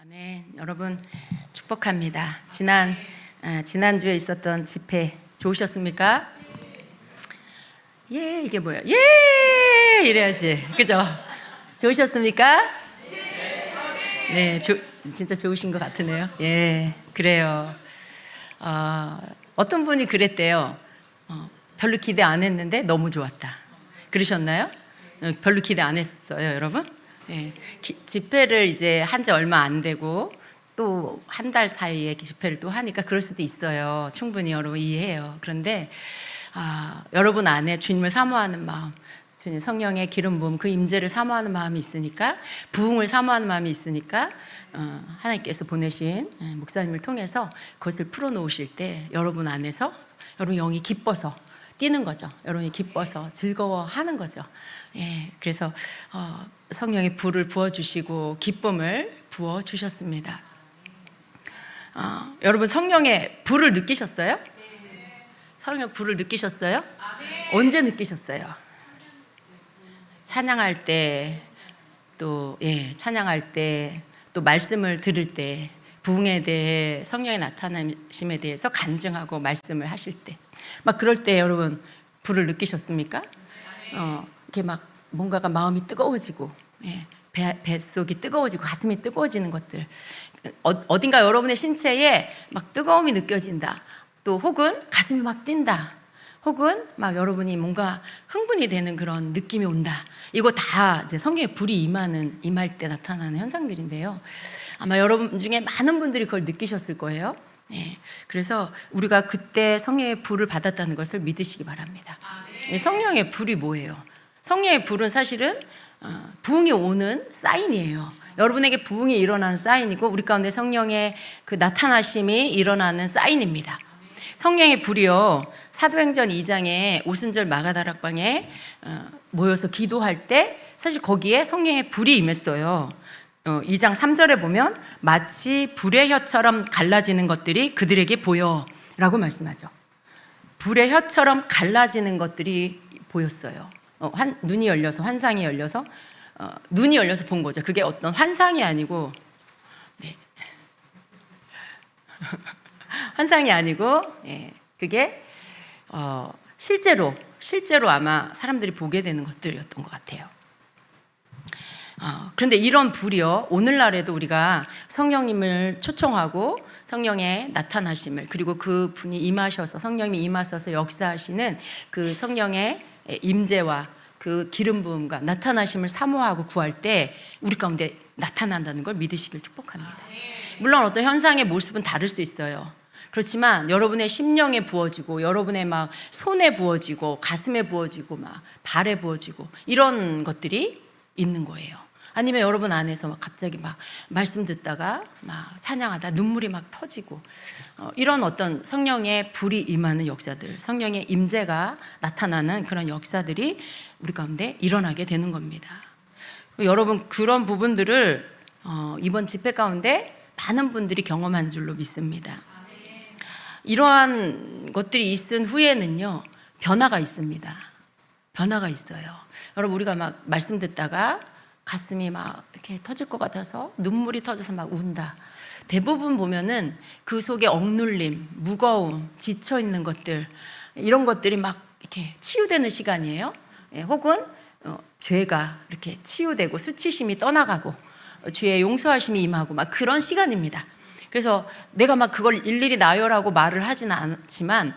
아멘. 여러분 축복합니다. 지난주에 있었던 집회 좋으셨습니까? 예, 이게 뭐야? 예, 이래야지. 그죠? 좋으셨습니까? 네, 진짜 좋으신 것 같으네요. 예, 그래요. 어떤 분이 그랬대요. 별로 기대 안 했는데 너무 좋았다. 그러셨나요? 별로 기대 안 했어요, 여러분? 예, 집회를 이제 한 지 얼마 안 되고 또 한 달 사이에 집회를 또 하니까 그럴 수도 있어요. 충분히 여러분 이해해요. 그런데 여러분 안에 주님을 사모하는 마음, 주님 성령의 기름 부음, 그 임재를 사모하는 마음이 있으니까, 부흥을 사모하는 마음이 있으니까 하나님께서 보내신 목사님을 통해서 그것을 풀어놓으실 때 여러분 안에서 여러분 영이 기뻐서 뛰는 거죠. 여러분이 기뻐서 즐거워하는 거죠. 예, 그래서 성령의 불을 부어주시고 기쁨을 부어주셨습니다. 여러분 성령의 불을 느끼셨어요? 성령의 불을 느끼셨어요? 언제 느끼셨어요? 찬양할 때, 또 찬양할 때, 또 말씀을 들을 때, 부흥에 대해 성령의 나타나심에 대해서 간증하고 말씀을 하실 때, 막 그럴 때 여러분 불을 느끼셨습니까? 이렇게 막 뭔가가 마음이 뜨거워지고, 뱃속이 뜨거워지고 가슴이 뜨거워지는 것들, 어딘가 여러분의 신체에 막 뜨거움이 느껴진다. 또 혹은 가슴이 막 뛴다. 혹은 막 여러분이 뭔가 흥분이 되는 그런 느낌이 온다. 이거 다 이제 성령의 불이 임할 때 나타나는 현상들인데요. 아마 여러분 중에 많은 분들이 그걸 느끼셨을 거예요. 그래서 우리가 그때 성령의 불을 받았다는 것을 믿으시기 바랍니다. 성령의 불이 뭐예요? 성령의 불은 사실은 부흥이 오는 사인이에요. 여러분에게 부흥이 일어나는 사인이고, 우리 가운데 성령의 그 나타나심이 일어나는 사인입니다. 성령의 불이요, 사도행전 2장에 오순절 마가다락방에 모여서 기도할 때 사실 거기에 성령의 불이 임했어요. 2장 3절에 보면 마치 불의 혀처럼 갈라지는 것들이 그들에게 보여 라고 말씀하죠. 불의 혀처럼 갈라지는 것들이 보였어요. 눈이 열려서, 환상이 열려서, 눈이 열려서 본 거죠. 그게 어떤 환상이 아니고, 환상이 아니고, 그게 실제로 아마 사람들이 보게 되는 것들이었던 것 같아요. 그런데 이런 불이요, 오늘날에도 우리가 성령님을 초청하고 성령의 나타나심을, 그리고 그 분이 임하셔서, 성령님이 임하셔서 역사하시는 그 성령의 임재와 그 기름 부음과 나타나심을 사모하고 구할 때 우리 가운데 나타난다는 걸 믿으시길 축복합니다. 물론 어떤 현상의 모습은 다를 수 있어요. 그렇지만 여러분의 심령에 부어지고, 여러분의 막 손에 부어지고, 가슴에 부어지고, 막 발에 부어지고, 이런 것들이 있는 거예요. 아니면 여러분 안에서 막 갑자기 막 말씀 듣다가 막 찬양하다 눈물이 막 터지고, 이런 어떤 성령의 불이 임하는 역사들, 성령의 임재가 나타나는 그런 역사들이 우리 가운데 일어나게 되는 겁니다. 여러분 그런 부분들을 이번 집회 가운데 많은 분들이 경험한 줄로 믿습니다. 이러한 것들이 있은 후에는요, 변화가 있습니다. 변화가 있어요. 여러분, 우리가 막 말씀 듣다가 가슴이 막 이렇게 터질 것 같아서 눈물이 터져서 막 운다. 대부분 보면은 그 속에 억눌림, 무거움, 지쳐있는 것들, 이런 것들이 막 이렇게 치유되는 시간이에요. 혹은 죄가 이렇게 치유되고 수치심이 떠나가고 주의 용서하심이 임하고 막 그런 시간입니다. 그래서 내가 막 그걸 일일이 나열하고 말을 하지는 않지만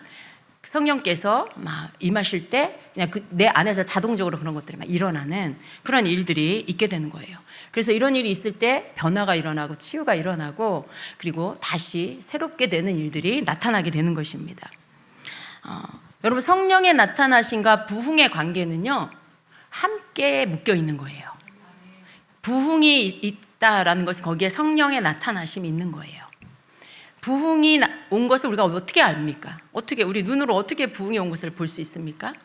성령께서 막 임하실 때 그냥 내 안에서 자동적으로 그런 것들이 막 일어나는 그런 일들이 있게 되는 거예요. 그래서 이런 일이 있을 때 변화가 일어나고 치유가 일어나고, 그리고 다시 새롭게 되는 일들이 나타나게 되는 것입니다. 여러분, 성령의 나타나심과 부흥의 관계는요, 함께 묶여 있는 거예요. 부흥이 있다라는 것은 거기에 성령의 나타나심이 있는 거예요. 부흥이 온 것을 우리가 어떻게 압니까? 우리 눈으로 어떻게 부흥이 온 것을 볼 수 있습니까?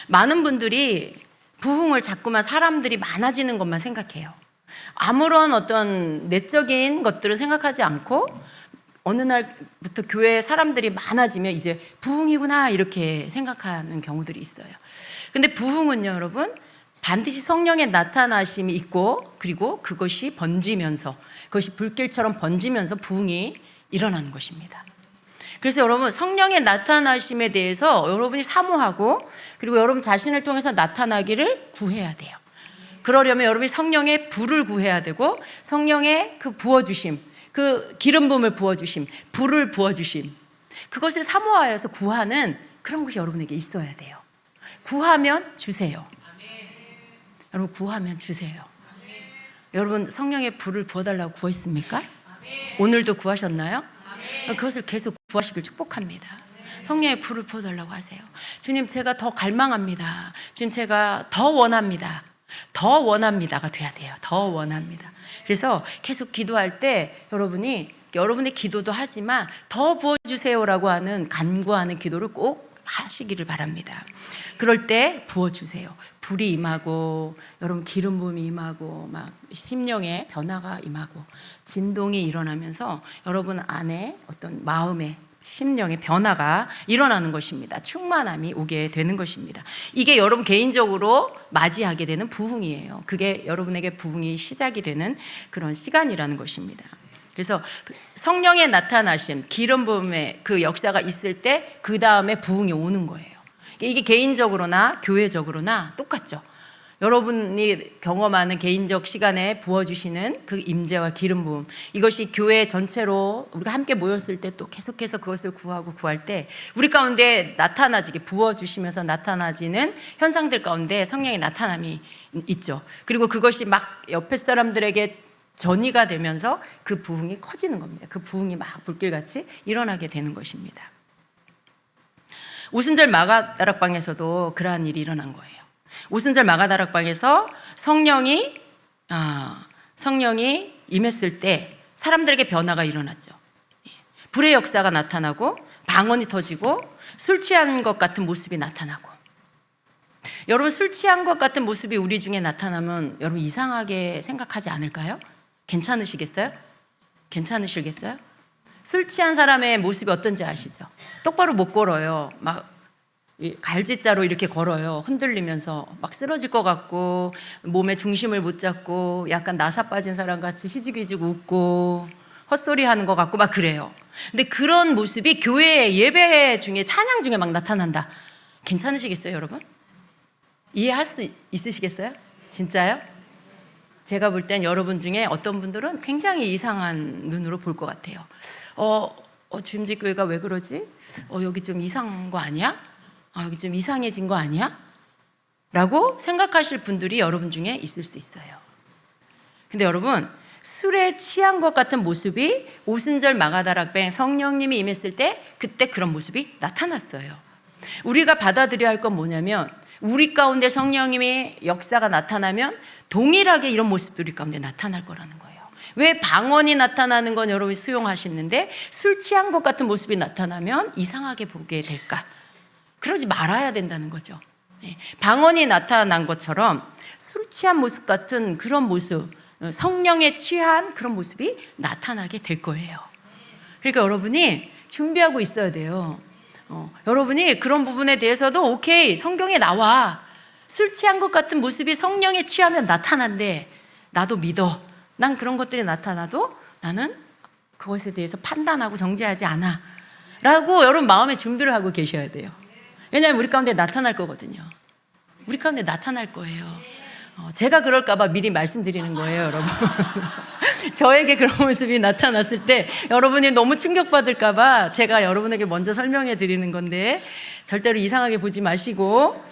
많은 분들이 부흥을 자꾸만 사람들이 많아지는 것만 생각해요. 아무런 어떤 내적인 것들을 생각하지 않고 어느 날부터 교회에 사람들이 많아지면 이제 부흥이구나 이렇게 생각하는 경우들이 있어요. 근데 부흥은요, 여러분, 반드시 성령의 나타나심이 있고, 그리고 그것이 번지면서 그것이 불길처럼 번지면서 부흥이 일어나는 것입니다. 그래서 여러분, 성령의 나타나심에 대해서 여러분이 사모하고, 그리고 여러분 자신을 통해서 나타나기를 구해야 돼요. 그러려면 여러분이 성령의 불을 구해야 되고, 성령의 그 부어주심, 그 기름 부음을 부어주심, 불을 부어주심, 그것을 사모하여서 구하는 그런 것이 여러분에게 있어야 돼요. 구하면 주세요. 여러분, 구하면 주세요. 여러분, 성령의 불을 부어달라고 구했습니까? 오늘도 구하셨나요? 그것을 계속 구하시길 축복합니다. 성령의 불을 부어달라고 하세요. 주님, 제가 더 갈망합니다. 주님, 제가 더 원합니다. 더 원합니다가 돼야 돼요. 더 원합니다. 그래서 계속 기도할 때 여러분이 여러분의 기도도 하지만 더 부어주세요라고 하는 간구하는 기도를 꼭 하시기를 바랍니다. 그럴 때 부어주세요. 불이 임하고, 여러분 기름 부음이 임하고, 막 심령의 변화가 임하고, 진동이 일어나면서 여러분 안에 어떤 마음의 심령의 변화가 일어나는 것입니다. 충만함이 오게 되는 것입니다. 이게 여러분 개인적으로 맞이하게 되는 부흥이에요. 그게 여러분에게 부흥이 시작이 되는 그런 시간이라는 것입니다. 그래서 성령의 나타나심, 기름 부음의 그 역사가 있을 때 그 다음에 부흥이 오는 거예요. 이게 개인적으로나 교회적으로나 똑같죠. 여러분이 경험하는 개인적 시간에 부어주시는 그 임재와 기름 부음, 이것이 교회 전체로 우리가 함께 모였을 때 또 계속해서 그것을 구할 때 우리 가운데 나타나지게 부어주시면서 나타나지는 현상들 가운데 성령의 나타남이 있죠. 그리고 그것이 막 옆에 사람들에게 전이가 되면서 그 부흥이 커지는 겁니다. 그 부흥이 막 불길같이 일어나게 되는 것입니다. 오순절 마가다락방에서도 그러한 일이 일어난 거예요. 오순절 마가다락방에서 성령이 임했을 때 사람들에게 변화가 일어났죠. 불의 역사가 나타나고, 방언이 터지고, 술 취한 것 같은 모습이 나타나고. 여러분, 술 취한 것 같은 모습이 우리 중에 나타나면 여러분 이상하게 생각하지 않을까요? 괜찮으시겠어요? 괜찮으시겠어요? 술 취한 사람의 모습이 어떤지 아시죠? 똑바로 못 걸어요. 막 갈지자로 이렇게 걸어요. 흔들리면서 막 쓰러질 것 같고, 몸에 중심을 못 잡고, 약간 나사 빠진 사람 같이 희죽희죽 웃고, 헛소리 하는 것 같고 막 그래요. 근데 그런 모습이 교회 예배 중에, 찬양 중에 막 나타난다. 괜찮으시겠어요, 여러분? 이해할 수 있으시겠어요? 진짜요? 제가 볼 땐 여러분 중에 어떤 분들은 굉장히 이상한 눈으로 볼 것 같아요. 주임직교회가 왜 그러지? 여기 좀 이상한 거 아니야? 여기 좀 이상해진 거 아니야? 라고 생각하실 분들이 여러분 중에 있을 수 있어요. 근데 여러분, 술에 취한 것 같은 모습이 오순절 마가다락방 성령님이 임했을 때 그때 그런 모습이 나타났어요. 우리가 받아들여야 할 건 뭐냐면, 우리 가운데 성령님의 역사가 나타나면 동일하게 이런 모습들이 가운데 나타날 거라는 거예요. 왜 방언이 나타나는 건 여러분이 수용하시는데 술 취한 것 같은 모습이 나타나면 이상하게 보게 될까? 그러지 말아야 된다는 거죠. 방언이 나타난 것처럼 술 취한 모습 같은 그런 모습, 성령에 취한 그런 모습이 나타나게 될 거예요. 그러니까 여러분이 준비하고 있어야 돼요. 여러분이 그런 부분에 대해서도 오케이, 성경에 나와. 술 취한 것 같은 모습이 성령에 취하면 나타난대. 나도 믿어. 난 그런 것들이 나타나도 나는 그것에 대해서 판단하고 정죄하지 않아. 라고 여러분 마음에 준비를 하고 계셔야 돼요. 왜냐하면 우리 가운데 나타날 거거든요. 우리 가운데 나타날 거예요. 제가 그럴까봐 미리 말씀드리는 거예요, 여러분. 저에게 그런 모습이 나타났을 때 여러분이 너무 충격받을까봐 제가 여러분에게 먼저 설명해 드리는 건데, 절대로 이상하게 보지 마시고,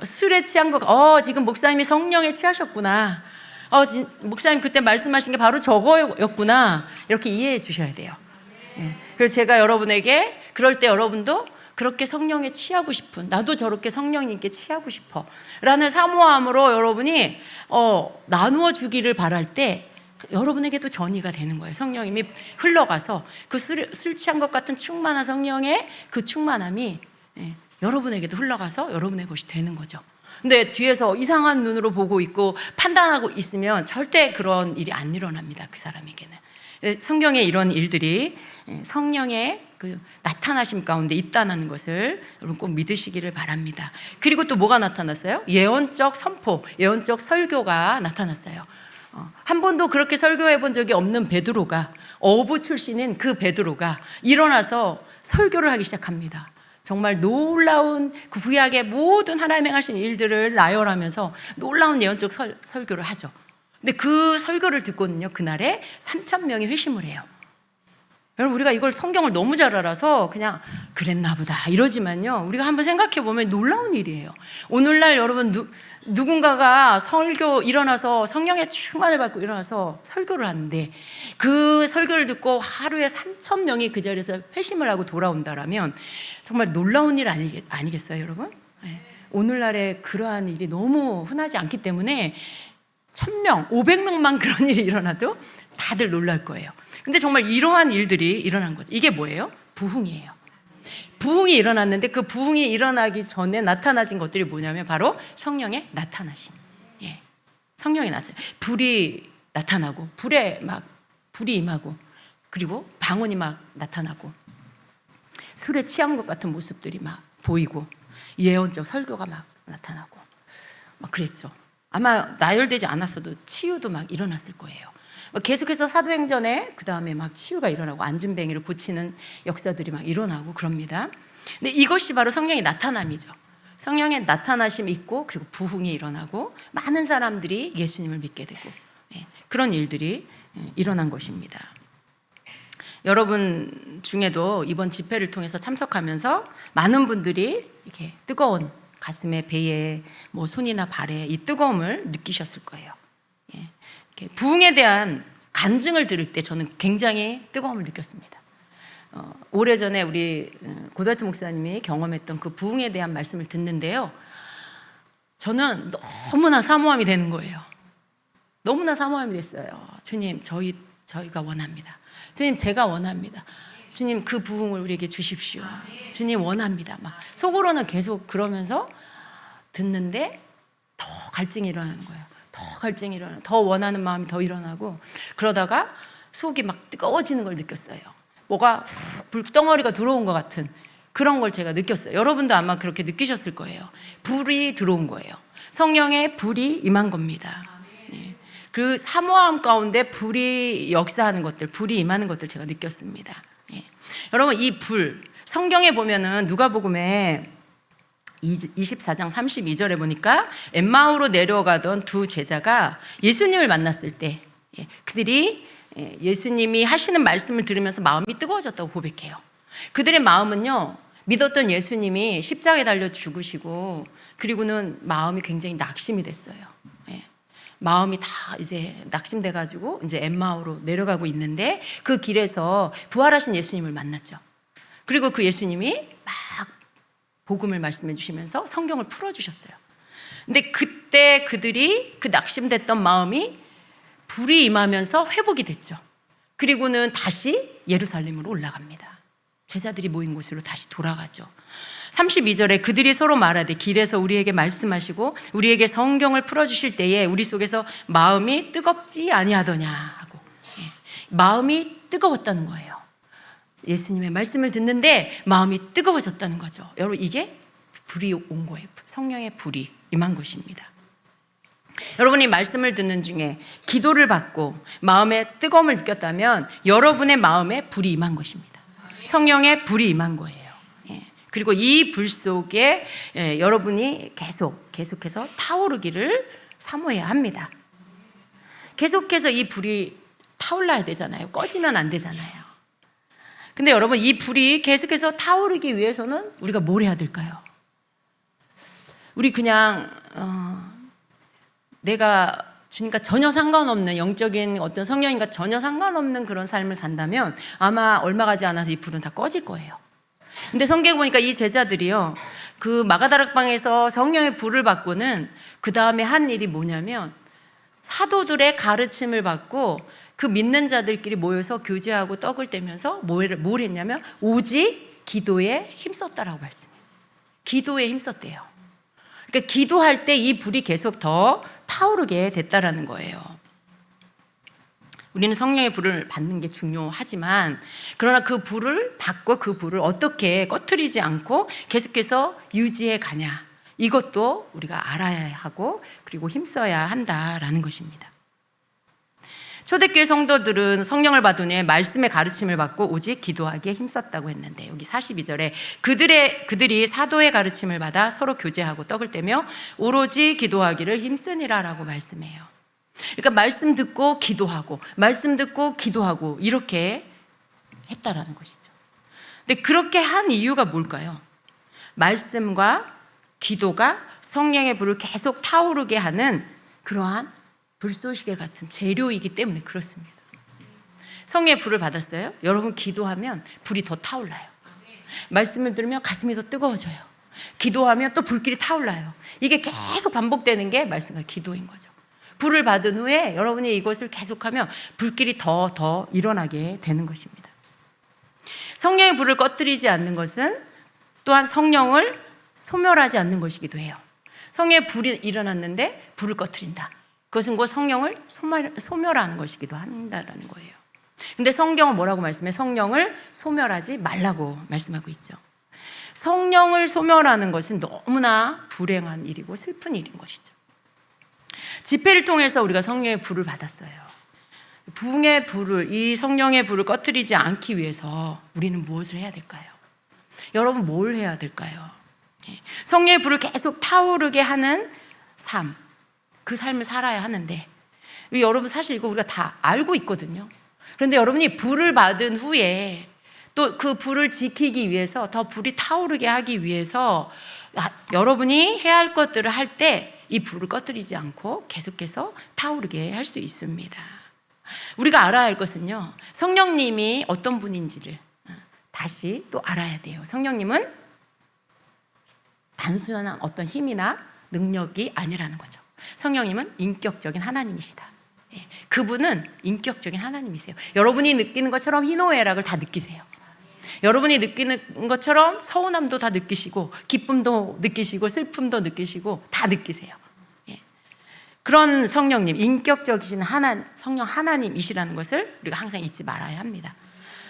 술에 취한 거, 지금 목사님이 성령에 취하셨구나. 목사님 그때 말씀하신 게 바로 저거였구나. 이렇게 이해해 주셔야 돼요. 그래서 제가 여러분에게 그럴 때 여러분도 그렇게 성령에 취하고 싶은, 나도 저렇게 성령님께 취하고 싶어 라는 사모함으로 여러분이 나누어 주기를 바랄 때 여러분에게도 전이가 되는 거예요. 성령님이 흘러가서 그 술 취한 것 같은 충만한 성령의 그 충만함이 여러분에게도 흘러가서 여러분의 것이 되는 거죠. 근데 뒤에서 이상한 눈으로 보고 있고 판단하고 있으면 절대 그런 일이 안 일어납니다. 그 사람에게는. 성경에 이런 일들이 성령의 그 나타나심 가운데 있다는 것을 여러분 꼭 믿으시기를 바랍니다. 그리고 또 뭐가 나타났어요? 예언적 선포, 예언적 설교가 나타났어요. 한 번도 그렇게 설교해 본 적이 없는 베드로가, 어부 출신인 그 베드로가 일어나서 설교를 하기 시작합니다. 정말 놀라운 구약의 모든 하나님 행하신 일들을 나열하면서 놀라운 예언적 설교를 하죠. 근데 그 설교를 듣고는요, 그날에 3,000명이 회심을 해요. 여러분, 우리가 이걸 성경을 너무 잘 알아서 그냥 그랬나 보다 이러지만요, 우리가 한번 생각해 보면 놀라운 일이에요. 오늘날 여러분, 누군가가 설교 일어나서 성령의 충만을 받고 일어나서 설교를 하는데 그 설교를 듣고 하루에 3,000명이 그 자리에서 회심을 하고 돌아온다라면 정말 놀라운 일 아니겠어요, 여러분? 네. 오늘날에 그러한 일이 너무 흔하지 않기 때문에 1,000명, 500명만 그런 일이 일어나도 다들 놀랄 거예요. 근데 정말 이러한 일들이 일어난 거죠. 이게 뭐예요? 부흥이에요. 부흥이 일어났는데 그 부흥이 일어나기 전에 나타나신 것들이 뭐냐면 바로 성령의 나타나심. 예. 성령의 나타나심. 불이 나타나고, 불이 임하고, 그리고 방언이 막 나타나고, 술에 취한 것 같은 모습들이 막 보이고, 예언적 설교가 막 나타나고, 막 그랬죠. 아마 나열되지 않았어도 치유도 막 일어났을 거예요. 계속해서 사도행전에 그 다음에 막 치유가 일어나고 앉은뱅이를 고치는 역사들이 막 일어나고 그럽니다. 근데 이것이 바로 성령의 나타남이죠. 성령의 나타나심이 있고, 그리고 부흥이 일어나고 많은 사람들이 예수님을 믿게 되고, 그런 일들이 일어난 것입니다. 여러분 중에도 이번 집회를 통해서 참석하면서 많은 분들이 이렇게 뜨거운 가슴에, 배에, 뭐 손이나 발에 이 뜨거움을 느끼셨을 거예요. 부흥에 대한 간증을 들을 때 저는 굉장히 뜨거움을 느꼈습니다. 오래전에 우리 고달트 목사님이 경험했던 그 부흥에 대한 말씀을 듣는데요, 저는 너무나 사모함이 되는 거예요. 너무나 사모함이 됐어요. 주님, 저희가 원합니다. 주님, 제가 원합니다. 주님, 그 부흥을 우리에게 주십시오. 주님, 원합니다. 막 속으로는 계속 그러면서 듣는데 더 갈증이 일어나는 거예요. 더 원하는 마음이 더 일어나고, 그러다가 속이 막 뜨거워지는 걸 느꼈어요. 뭐가 불덩어리가 들어온 것 같은 그런 걸 제가 느꼈어요. 여러분도 아마 그렇게 느끼셨을 거예요. 불이 들어온 거예요. 성령의 불이 임한 겁니다. 그 사모함 가운데 불이 역사하는 것들, 불이 임하는 것들 제가 느꼈습니다. 여러분, 이 불, 성경에 보면은 누가복음에 24장 32절에 보니까 엠마오로 내려가던 두 제자가 예수님을 만났을 때 그들이 예수님이 하시는 말씀을 들으면서 마음이 뜨거워졌다고 고백해요. 그들의 마음은요, 믿었던 예수님이 십자가에 달려 죽으시고, 그리고는 마음이 굉장히 낙심이 됐어요. 마음이 다 이제 낙심돼가지고 이제 엠마오로 내려가고 있는데 그 길에서 부활하신 예수님을 만났죠. 그리고 그 예수님이 막 복음을 말씀해 주시면서 성경을 풀어주셨어요. 근데 그때 그들이 그 낙심됐던 마음이 불이 임하면서 회복이 됐죠. 그리고는 다시 예루살렘으로 올라갑니다. 제자들이 모인 곳으로 다시 돌아가죠. 32절에 그들이 서로 말하되 길에서 우리에게 말씀하시고 우리에게 성경을 풀어주실 때에 우리 속에서 마음이 뜨겁지 아니하더냐 하고, 마음이 뜨거웠다는 거예요. 예수님의 말씀을 듣는데 마음이 뜨거워졌다는 거죠. 여러분, 이게 불이 온 거예요. 성령의 불이 임한 것입니다. 여러분이 말씀을 듣는 중에 기도를 받고 마음에 뜨거움을 느꼈다면 여러분의 마음에 불이 임한 것입니다. 성령의 불이 임한 거예요. 그리고 이 불 속에 여러분이 계속해서 타오르기를 사모해야 합니다. 계속해서 이 불이 타올라야 되잖아요. 꺼지면 안 되잖아요. 근데 여러분, 이 불이 계속해서 타오르기 위해서는 우리가 뭘 해야 될까요? 우리 그냥 내가 주님과 전혀 상관없는, 영적인 어떤 성령인과 전혀 상관없는 그런 삶을 산다면 아마 얼마 가지 않아서 이 불은 다 꺼질 거예요. 근데 성경에 보니까 이 제자들이요, 그 마가다락방에서 성령의 불을 받고는 그 다음에 한 일이 뭐냐면 사도들의 가르침을 받고 그 믿는 자들끼리 모여서 교제하고 떡을 떼면서 뭘 했냐면 오직 기도에 힘썼다라고 말씀해요. 기도에 힘썼대요. 그러니까 기도할 때 이 불이 계속 더 타오르게 됐다라는 거예요. 우리는 성령의 불을 받는 게 중요하지만, 그러나 그 불을 받고 그 불을 어떻게 꺼트리지 않고 계속해서 유지해 가냐, 이것도 우리가 알아야 하고 그리고 힘써야 한다라는 것입니다. 초대교회 성도들은 성령을 받은 후에 말씀의 가르침을 받고 오직 기도하기에 힘썼다고 했는데, 여기 42절에 그들이 사도의 가르침을 받아 서로 교제하고 떡을 떼며 오로지 기도하기를 힘쓰니라 라고 말씀해요. 그러니까 말씀 듣고 기도하고 말씀 듣고 기도하고 이렇게 했다라는 것이죠. 근데 그렇게 한 이유가 뭘까요? 말씀과 기도가 성령의 불을 계속 타오르게 하는 그러한 불쏘시개 같은 재료이기 때문에 그렇습니다. 성령의 불을 받았어요? 여러분 기도하면 불이 더 타올라요. 말씀을 들으면 가슴이 더 뜨거워져요. 기도하면 또 불길이 타올라요. 이게 계속 반복되는 게 말씀과 기도인 거죠. 불을 받은 후에 여러분이 이것을 계속하면 불길이 더 일어나게 되는 것입니다. 성령의 불을 꺼뜨리지 않는 것은 또한 성령을 소멸하지 않는 것이기도 해요. 성령의 불이 일어났는데 불을 꺼뜨린다. 그것은 곧 성령을 소멸하는 것이기도 한다는 거예요. 근데 성경은 뭐라고 말씀해? 성령을 소멸하지 말라고 말씀하고 있죠. 성령을 소멸하는 것은 너무나 불행한 일이고 슬픈 일인 것이죠. 집회를 통해서 우리가 성령의 불을 받았어요. 부흥의 불을, 이 성령의 불을 꺼뜨리지 않기 위해서 우리는 무엇을 해야 될까요? 여러분 뭘 해야 될까요? 성령의 불을 계속 타오르게 하는 삶, 그 삶을 살아야 하는데, 여러분 사실 이거 우리가 다 알고 있거든요. 그런데 여러분이 불을 받은 후에 또 그 불을 지키기 위해서, 더 불이 타오르게 하기 위해서 여러분이 해야 할 것들을 할 때 이 불을 꺼뜨리지 않고 계속해서 타오르게 할 수 있습니다. 우리가 알아야 할 것은요, 성령님이 어떤 분인지를 다시 또 알아야 돼요. 성령님은 단순한 어떤 힘이나 능력이 아니라는 거죠. 성령님은 인격적인 하나님이시다. 그분은 인격적인 하나님이세요. 여러분이 느끼는 것처럼 희노애락을 다 느끼세요. 여러분이 느끼는 것처럼 서운함도 다 느끼시고 기쁨도 느끼시고 슬픔도 느끼시고 다 느끼세요. 그런 성령님, 인격적이신 성령 하나님이시라는 것을 우리가 항상 잊지 말아야 합니다.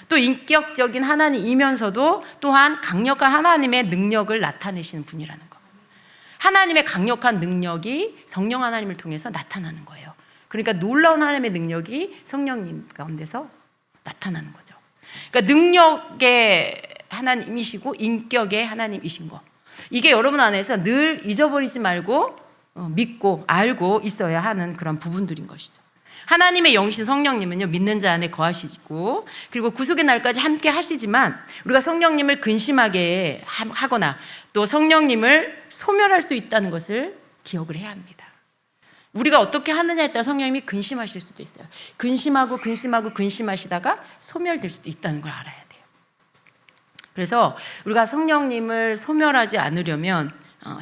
또 인격적인 하나님이면서도 또한 강력한 하나님의 능력을 나타내시는 분이라는 거. 하나님의 강력한 능력이 성령 하나님을 통해서 나타나는 거예요. 그러니까 놀라운 하나님의 능력이 성령님 가운데서 나타나는 거죠. 그러니까 능력의 하나님이시고 인격의 하나님이신 거, 이게 여러분 안에서 늘 잊어버리지 말고 믿고 알고 있어야 하는 그런 부분들인 것이죠. 하나님의 영이신 성령님은요, 믿는 자 안에 거하시고, 그리고 구속의 날까지 함께 하시지만 우리가 성령님을 근심하게 하거나 또 성령님을 소멸할 수 있다는 것을 기억을 해야 합니다. 우리가 어떻게 하느냐에 따라 성령님이 근심하실 수도 있어요. 근심하시다가 소멸될 수도 있다는 걸 알아야 돼요. 그래서 우리가 성령님을 소멸하지 않으려면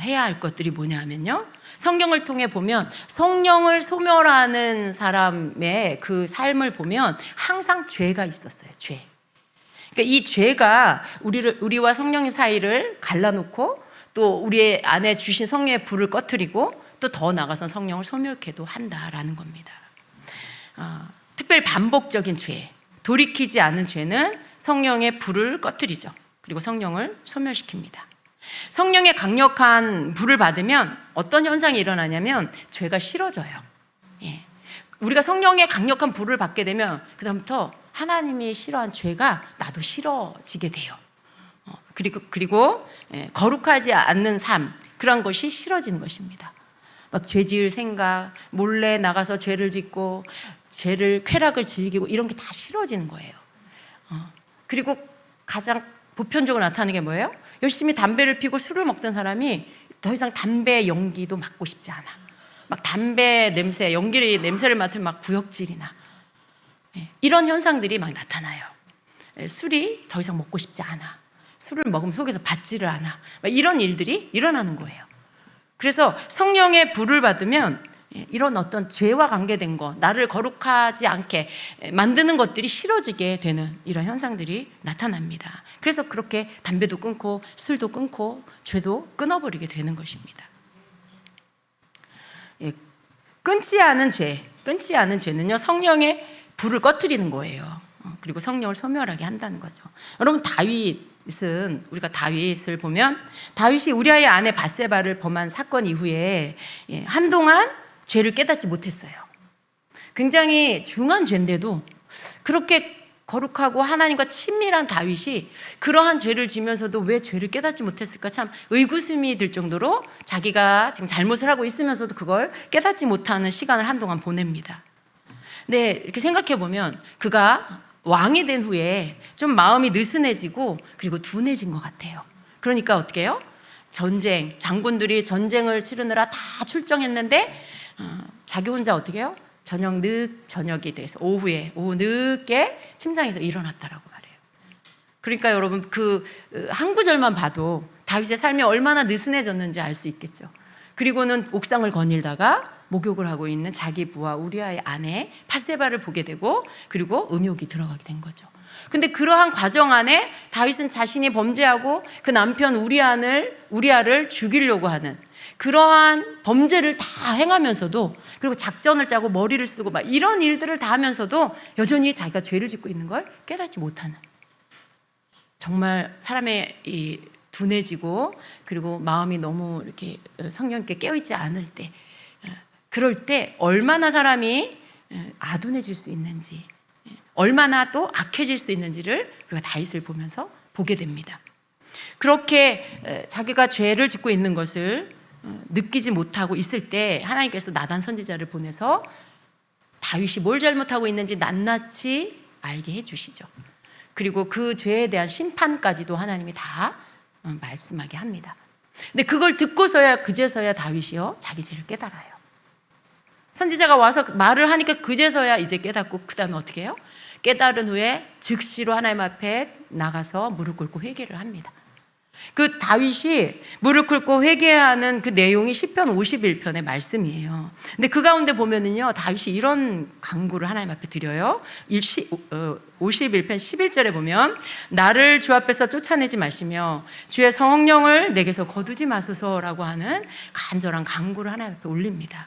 해야 할 것들이 뭐냐 하면요, 성경을 통해 보면 성령을 소멸하는 사람의 그 삶을 보면 항상 죄가 있었어요. 죄. 그러니까 이 죄가 우리와 성령님 사이를 갈라놓고 또 우리 안에 주신 성령의 불을 꺼뜨리고 또 더 나아가서 성령을 소멸케도 한다라는 겁니다. 특별히 반복적인 죄, 돌이키지 않은 죄는 성령의 불을 꺼뜨리죠. 그리고 성령을 소멸시킵니다. 성령의 강력한 불을 받으면 어떤 현상이 일어나냐면 죄가 싫어져요. 우리가 성령의 강력한 불을 받게 되면 그다음부터 하나님이 싫어한 죄가 나도 싫어지게 돼요. 그리고 거룩하지 않는 삶, 그런 것이 싫어지는 것입니다. 막 죄 지을 생각, 몰래 나가서 죄를 짓고 죄를 쾌락을 즐기고 이런 게 다 싫어지는 거예요. 그리고 가장 보편적으로 나타나는 게 뭐예요? 열심히 담배를 피고 술을 먹던 사람이 더 이상 담배 연기도 맡고 싶지 않아. 막 담배 냄새, 연기 냄새를 맡으면 막 구역질이 나. 이런 현상들이 막 나타나요. 술이 더 이상 먹고 싶지 않아. 술을 먹으면 속에서 받지를 않아. 이런 일들이 일어나는 거예요. 그래서 성령의 불을 받으면 이런 어떤 죄와 관계된 거, 나를 거룩하지 않게 만드는 것들이 싫어지게 되는 이런 현상들이 나타납니다. 그래서 그렇게 담배도 끊고 술도 끊고 죄도 끊어버리게 되는 것입니다. 끊지 않은 죄는요, 성령의 불을 꺼뜨리는 거예요. 그리고 성령을 소멸하게 한다는 거죠. 여러분, 우리가 다윗을 보면 다윗이 우리아의 아내 밧세바를 범한 사건 이후에 한동안 죄를 깨닫지 못했어요. 굉장히 중한 죄인데도 그렇게 거룩하고 하나님과 친밀한 다윗이 그러한 죄를 지면서도 왜 죄를 깨닫지 못했을까 참 의구심이 들 정도로 자기가 지금 잘못을 하고 있으면서도 그걸 깨닫지 못하는 시간을 한동안 보냅니다. 근데 이렇게 생각해 보면 그가 왕이 된 후에 좀 마음이 느슨해지고 그리고 둔해진 것 같아요. 그러니까 어떻게 해요? 전쟁, 장군들이 전쟁을 치르느라 다 출정했는데 자기 혼자 어떻게 해요? 저녁이 돼서 오후 늦게 침상에서 일어났다라고 말해요. 그러니까 여러분 그 한 구절만 봐도 다윗의 삶이 얼마나 느슨해졌는지 알 수 있겠죠. 그리고는 옥상을 거닐다가 목욕을 하고 있는 자기 부하 우리아의 아내 밧세바를 보게 되고 그리고 음욕이 들어가게 된 거죠. 근데 그러한 과정 안에 다윗은 자신이 범죄하고 그 남편 우리아를 죽이려고 하는 그러한 범죄를 다 행하면서도 그리고 작전을 짜고 머리를 쓰고 막 이런 일들을 다 하면서도 여전히 자기가 죄를 짓고 있는 걸 깨닫지 못하는, 정말 사람의 이 둔해지고 그리고 마음이 너무 이렇게 성령께 깨어있지 않을 때, 그럴 때 얼마나 사람이 아둔해질 수 있는지, 얼마나 또 악해질 수 있는지를 우리가 다윗을 보면서 보게 됩니다. 그렇게 자기가 죄를 짓고 있는 것을 느끼지 못하고 있을 때 하나님께서 나단 선지자를 보내서 다윗이 뭘 잘못하고 있는지 낱낱이 알게 해주시죠. 그리고 그 죄에 대한 심판까지도 하나님이 다 말씀하게 합니다. 근데 그걸 듣고서야 그제서야 다윗이요 자기 죄를 깨달아요. 선지자가 와서 말을 하니까 그제서야 이제 깨닫고 그 다음에 어떻게 해요? 깨달은 후에 즉시로 하나님 앞에 나가서 무릎 꿇고 회개를 합니다. 그 다윗이 무릎 꿇고 회개하는 그 내용이 시편 51편의 말씀이에요. 근데 그 가운데 보면은요 다윗이 이런 간구를 하나님 앞에 드려요. 51편 11절에 보면 나를 주 앞에서 쫓아내지 마시며 주의 성령을 내게서 거두지 마소서라고 하는 간절한 간구를 하나님 앞에 올립니다.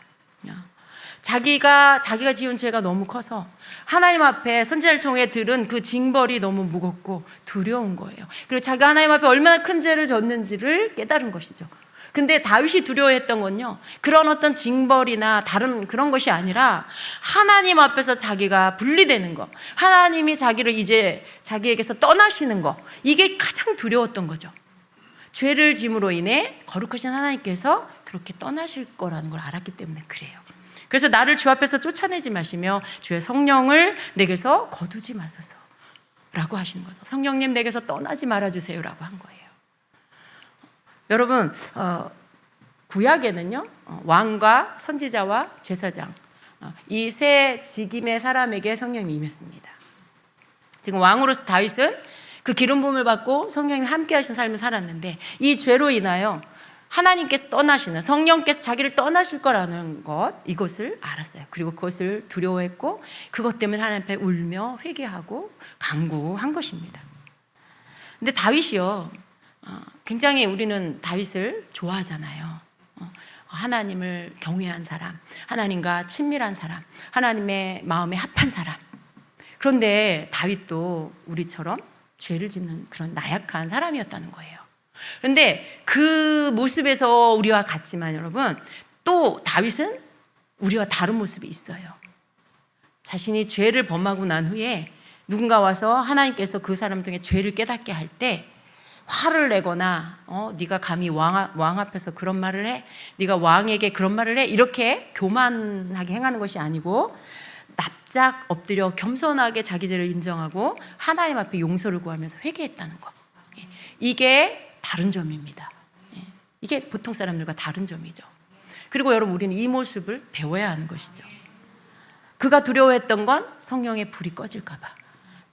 자기가 지은 죄가 너무 커서 하나님 앞에 선지자를 통해 들은 그 징벌이 너무 무겁고 두려운 거예요. 그리고 자기가 하나님 앞에 얼마나 큰 죄를 졌는지를 깨달은 것이죠. 근데 다윗이 두려워했던 건요 그런 어떤 징벌이나 다른 그런 것이 아니라 하나님 앞에서 자기가 분리되는 거, 하나님이 자기를 이제 자기에게서 떠나시는 거, 이게 가장 두려웠던 거죠. 죄를 짐으로 인해 거룩하신 하나님께서 그렇게 떠나실 거라는 걸 알았기 때문에 그래요. 그래서 나를 주 앞에서 쫓아내지 마시며 주의 성령을 내게서 거두지 마소서라고 하시는 거죠. 성령님 내게서 떠나지 말아주세요라고 한 거예요. 여러분 구약에는요 왕과 선지자와 제사장 이 세 직임의 사람에게 성령이 임했습니다. 지금 왕으로서 다윗은 그 기름 부음을 받고 성령님이 함께 하신 삶을 살았는데 이 죄로 인하여 하나님께서 떠나시는, 성령께서 자기를 떠나실 거라는 것, 이것을 알았어요. 그리고 그것을 두려워했고 그것 때문에 하나님 앞에 울며 회개하고 간구한 것입니다. 근데 다윗이요 굉장히 우리는 다윗을 좋아하잖아요. 하나님을 경외한 사람, 하나님과 친밀한 사람, 하나님의 마음에 합한 사람. 그런데 다윗도 우리처럼 죄를 짓는 그런 나약한 사람이었다는 거예요. 그런데 그 모습에서 우리와 같지만 여러분 또 다윗은 우리와 다른 모습이 있어요. 자신이 죄를 범하고 난 후에 누군가 와서 하나님께서 그 사람 중에 죄를 깨닫게 할 때 화를 내거나 네가 감히 왕 앞에서 그런 말을 해? 네가 왕에게 그런 말을 해? 이렇게 교만하게 행하는 것이 아니고 납작 엎드려 겸손하게 자기 죄를 인정하고 하나님 앞에 용서를 구하면서 회개했다는 것. 이게 다른 점입니다. 이게 보통 사람들과 다른 점이죠. 그리고 여러분 우리는 이 모습을 배워야 하는 것이죠. 그가 두려워했던 건 성령의 불이 꺼질까 봐,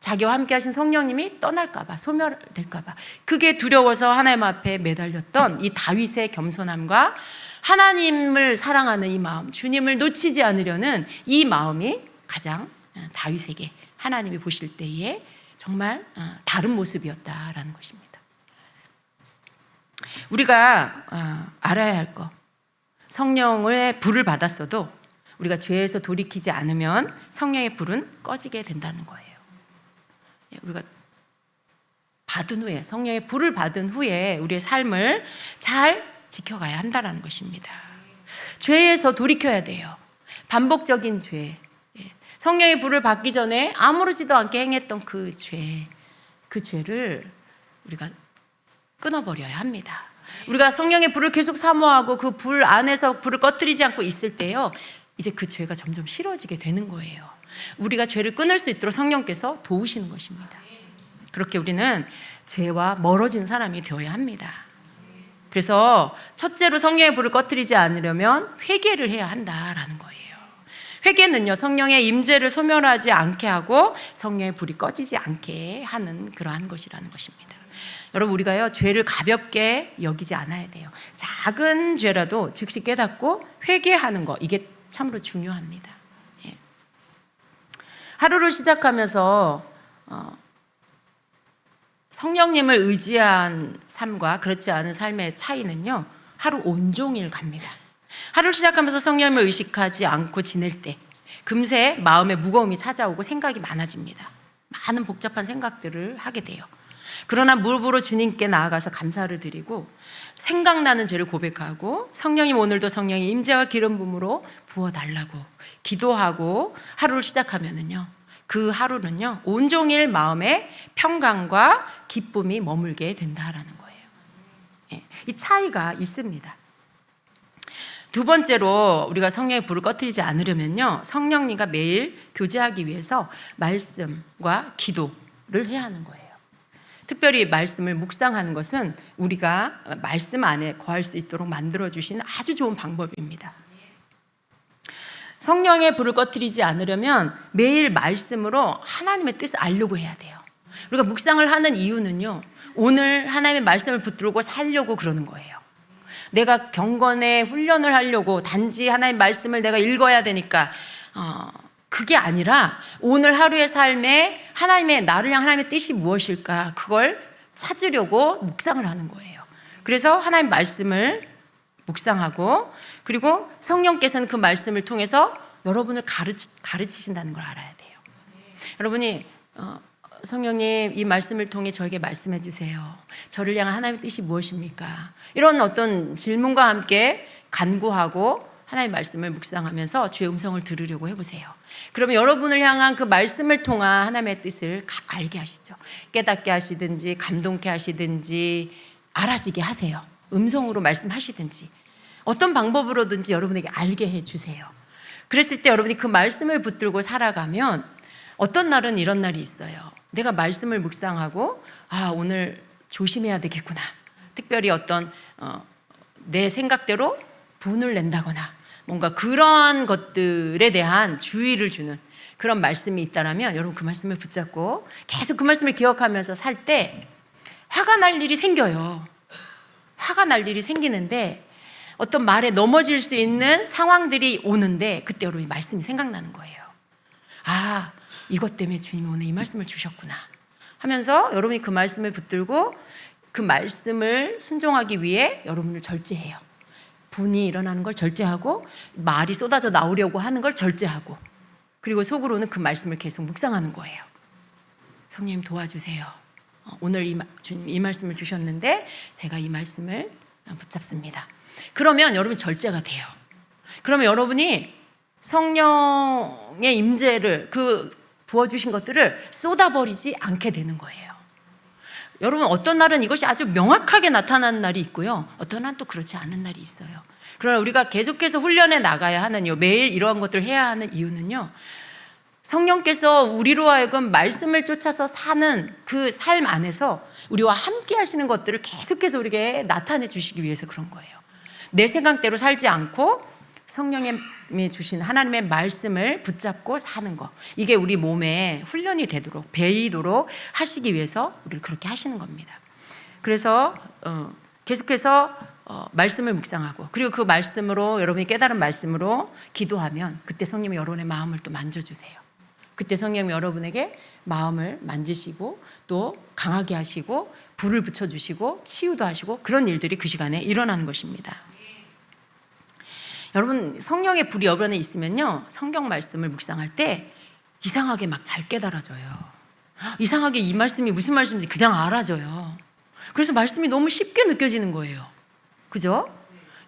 자기와 함께 하신 성령님이 떠날까 봐, 소멸될까 봐, 그게 두려워서 하나님 앞에 매달렸던 이 다윗의 겸손함과 하나님을 사랑하는 이 마음, 주님을 놓치지 않으려는 이 마음이 가장 다윗에게 하나님이 보실 때에 정말 다른 모습이었다라는 것입니다. 우리가 알아야 할 것, 성령의 불을 받았어도 우리가 죄에서 돌이키지 않으면 성령의 불은 꺼지게 된다는 거예요. 우리가 받은 후에, 성령의 불을 받은 후에 우리의 삶을 잘 지켜가야 한다는 것입니다. 죄에서 돌이켜야 돼요. 반복적인 죄, 성령의 불을 받기 전에 아무렇지도 않게 행했던 그 죄를 우리가 끊어버려야 합니다. 우리가 성령의 불을 계속 사모하고 그 불 안에서 불을 꺼뜨리지 않고 있을 때요, 이제 그 죄가 점점 싫어지게 되는 거예요. 우리가 죄를 끊을 수 있도록 성령께서 도우시는 것입니다. 그렇게 우리는 죄와 멀어진 사람이 되어야 합니다. 그래서 첫째로 성령의 불을 꺼뜨리지 않으려면 회개를 해야 한다라는 거예요. 회개는요, 성령의 임재를 소멸하지 않게 하고 성령의 불이 꺼지지 않게 하는 그러한 것이라는 것입니다. 여러분, 우리가요, 죄를 가볍게 여기지 않아야 돼요. 작은 죄라도 즉시 깨닫고 회개하는 거, 이게 참으로 중요합니다. 예. 하루를 시작하면서 성령님을 의지한 삶과 그렇지 않은 삶의 차이는요, 하루 온종일 갑니다. 하루를 시작하면서 성령님을 의식하지 않고 지낼 때 금세 마음에 무거움이 찾아오고 생각이 많아집니다. 많은 복잡한 생각들을 하게 돼요. 그러나 무릎으로 주님께 나아가서 감사를 드리고 생각나는 죄를 고백하고 성령님, 오늘도 성령의 임재와 기름 부음으로 부어달라고 기도하고 하루를 시작하면은요, 그 하루는요, 온종일 마음에 평강과 기쁨이 머물게 된다라는 거예요. 예, 이 차이가 있습니다. 두 번째로 우리가 성령의 불을 꺼뜨리지 않으려면요, 성령님과 매일 교제하기 위해서 말씀과 기도를 해야 하는 거예요. 특별히 말씀을 묵상하는 것은 우리가 말씀 안에 거할 수 있도록 만들어주시는 아주 좋은 방법입니다. 성령의 불을 꺼뜨리지 않으려면 매일 말씀으로 하나님의 뜻을 알려고 해야 돼요. 우리가 묵상을 하는 이유는요, 오늘 하나님의 말씀을 붙들고 살려고 그러는 거예요. 내가 경건의 훈련을 하려고 단지 하나님의 말씀을 내가 읽어야 되니까 그게 아니라 오늘 하루의 삶에 하나님의, 나를 향한 하나님의 뜻이 무엇일까, 그걸 찾으려고 묵상을 하는 거예요. 그래서 하나님의 말씀을 묵상하고, 그리고 성령께서는 그 말씀을 통해서 여러분을 가르치신다는 걸 알아야 돼요. 여러분이 성령님, 이 말씀을 통해 저에게 말씀해 주세요. 저를 향한 하나님의 뜻이 무엇입니까? 이런 어떤 질문과 함께 간구하고 하나님의 말씀을 묵상하면서 주의 음성을 들으려고 해보세요. 그러면 여러분을 향한 그 말씀을 통한 하나님의 뜻을 알게 하시죠. 깨닫게 하시든지 감동케 하시든지 알아지게 하세요. 음성으로 말씀하시든지 어떤 방법으로든지 여러분에게 알게 해주세요. 그랬을 때 여러분이 그 말씀을 붙들고 살아가면 어떤 날은 이런 날이 있어요. 내가 말씀을 묵상하고 오늘 조심해야 되겠구나. 특별히 어떤 내 생각대로 분을 낸다거나 뭔가 그런 것들에 대한 주의를 주는 그런 말씀이 있다라면 여러분 그 말씀을 붙잡고 계속 그 말씀을 기억하면서 살 때 화가 날 일이 생겨요. 화가 날 일이 생기는데 어떤 말에 넘어질 수 있는 상황들이 오는데 그때 여러분 이 말씀이 생각나는 거예요. 이것 때문에 주님이 오늘 이 말씀을 주셨구나 하면서 여러분이 그 말씀을 붙들고 그 말씀을 순종하기 위해 여러분을 절제해요. 분이 일어나는 걸 절제하고 말이 쏟아져 나오려고 하는 걸 절제하고 그리고 속으로는 그 말씀을 계속 묵상하는 거예요. 성령님 도와주세요. 오늘 이 말씀을 주셨는데 제가 이 말씀을 붙잡습니다. 그러면 여러분이 절제가 돼요. 그러면 여러분이 성령의 임재를 그 부어주신 것들을 쏟아버리지 않게 되는 거예요. 여러분 어떤 날은 이것이 아주 명확하게 나타나는 날이 있고요. 어떤 날은 또 그렇지 않은 날이 있어요. 그러나 우리가 계속해서 훈련해 나가야 하는 이유, 매일 이러한 것들을 해야 하는 이유는요. 성령께서 우리로 하여금 말씀을 쫓아서 사는 그 삶 안에서 우리와 함께 하시는 것들을 계속해서 우리에게 나타내 주시기 위해서 그런 거예요. 내 생각대로 살지 않고 성령님이 주신 하나님의 말씀을 붙잡고 사는 거, 이게 우리 몸에 훈련이 되도록 배이도록 하시기 위해서 우리를 그렇게 하시는 겁니다. 그래서 계속해서 말씀을 묵상하고 그리고 그 말씀으로 여러분이 깨달은 말씀으로 기도하면 그때 성령이 여러분의 마음을 또 만져주세요. 그때 성령이 여러분에게 마음을 만지시고 또 강하게 하시고 불을 붙여주시고 치유도 하시고 그런 일들이 그 시간에 일어나는 것입니다. 여러분 성령의 불이 여러분 안에 있으면요 성경 말씀을 묵상할 때 이상하게 막 잘 깨달아져요. 이상하게 이 말씀이 무슨 말씀인지 그냥 알아져요. 그래서 말씀이 너무 쉽게 느껴지는 거예요. 그죠?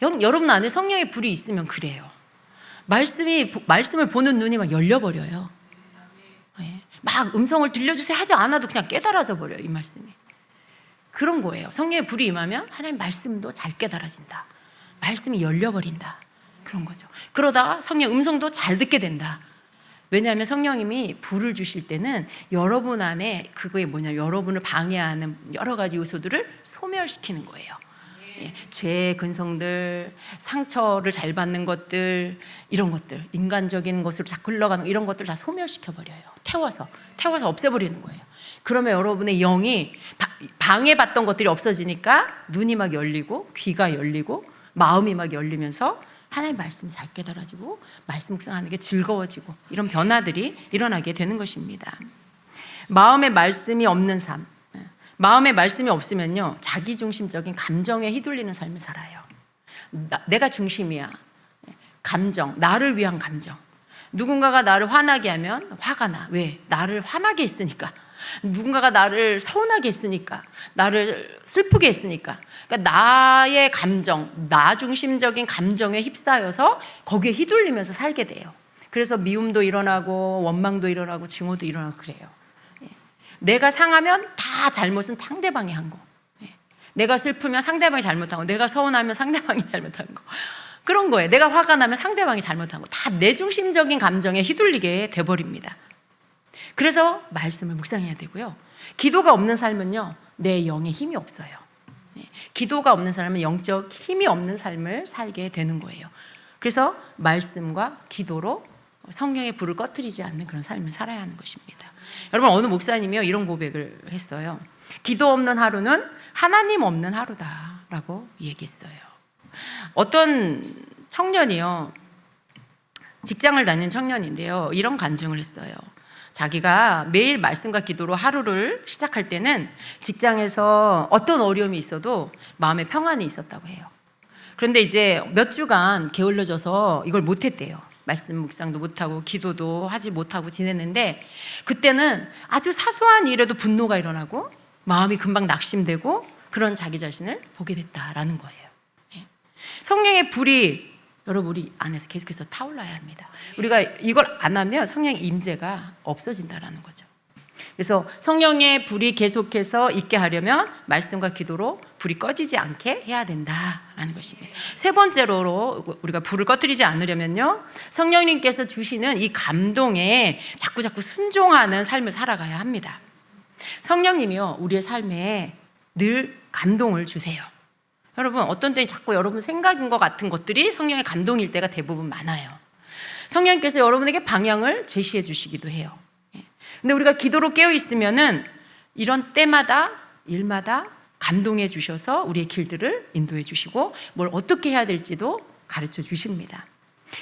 여러분 안에 성령의 불이 있으면 그래요. 말씀을 보는 눈이 막 열려버려요. 예. 막 음성을 들려주세요 하지 않아도 그냥 깨달아져 버려요, 이 말씀이. 그런 거예요. 성령의 불이 임하면 하나님 말씀도 잘 깨달아진다. 말씀이 열려버린다. 그런 거죠. 그러다가 성령 음성도 잘 듣게 된다. 왜냐하면 성령님이 불을 주실 때는 여러분 안에 그거에 여러분을 방해하는 여러 가지 요소들을 소멸시키는 거예요. 예, 죄의 근성들, 상처를 잘 받는 것들, 이런 것들, 인간적인 것으로 자꾸 흘러가는 이런 것들 다 소멸시켜버려요. 태워서 없애버리는 거예요. 그러면 여러분의 영이 방해받던 것들이 없어지니까 눈이 막 열리고 귀가 열리고 마음이 막 열리면서 하나님의 말씀이 잘 깨달아지고 말씀 묵상하는 게 즐거워지고 이런 변화들이 일어나게 되는 것입니다. 마음에 말씀이 없는 삶, 마음에 말씀이 없으면요 자기중심적인 감정에 휘둘리는 삶을 살아요. 내가 중심이야. 감정, 나를 위한 감정. 누군가가 나를 화나게 하면 화가 나. 왜? 나를 화나게 했으니까. 누군가가 나를 서운하게 했으니까, 나를 슬프게 했으니까. 그러니까 나의 감정, 나 중심적인 감정에 휩싸여서 거기에 휘둘리면서 살게 돼요. 그래서 미움도 일어나고 원망도 일어나고 증오도 일어나고 그래요. 내가 상하면 다 잘못은 상대방이 한 거. 내가 슬프면 상대방이 잘못한 거. 내가 서운하면 상대방이 잘못한 거. 그런 거예요. 내가 화가 나면 상대방이 잘못한 거. 다 내 중심적인 감정에 휘둘리게 돼버립니다. 그래서 말씀을 묵상해야 되고요. 기도가 없는 삶은요, 내 영에 힘이 없어요. 기도가 없는 사람은 영적 힘이 없는 삶을 살게 되는 거예요. 그래서 말씀과 기도로 성령의 불을 꺼뜨리지 않는 그런 삶을 살아야 하는 것입니다. 여러분, 어느 목사님이요 이런 고백을 했어요. 기도 없는 하루는 하나님 없는 하루다라고 얘기했어요. 어떤 청년이요, 직장을 다니는 청년인데요, 이런 간증을 했어요. 자기가 매일 말씀과 기도로 하루를 시작할 때는 직장에서 어떤 어려움이 있어도 마음에 평안이 있었다고 해요. 그런데 이제 몇 주간 게을러져서 이걸 못했대요. 말씀 묵상도 못하고 기도도 하지 못하고 지냈는데, 그때는 아주 사소한 일에도 분노가 일어나고 마음이 금방 낙심되고 그런 자기 자신을 보게 됐다라는 거예요. 성령의 불이 여러분 우리 안에서 계속해서 타올라야 합니다. 우리가 이걸 안 하면 성령의 임재가 없어진다라는 거죠. 그래서 성령의 불이 계속해서 있게 하려면 말씀과 기도로 불이 꺼지지 않게 해야 된다라는 것입니다. 세 번째로 우리가 불을 꺼뜨리지 않으려면요, 성령님께서 주시는 이 감동에 자꾸 순종하는 삶을 살아가야 합니다. 성령님이요 우리의 삶에 늘 감동을 주세요. 여러분, 어떤 때는 자꾸 여러분 생각인 것 같은 것들이 성령의 감동일 때가 대부분 많아요. 성령님께서 여러분에게 방향을 제시해 주시기도 해요. 근데 우리가 기도로 깨어 있으면은 이런 때마다 일마다 감동해 주셔서 우리의 길들을 인도해 주시고 뭘 어떻게 해야 될지도 가르쳐 주십니다.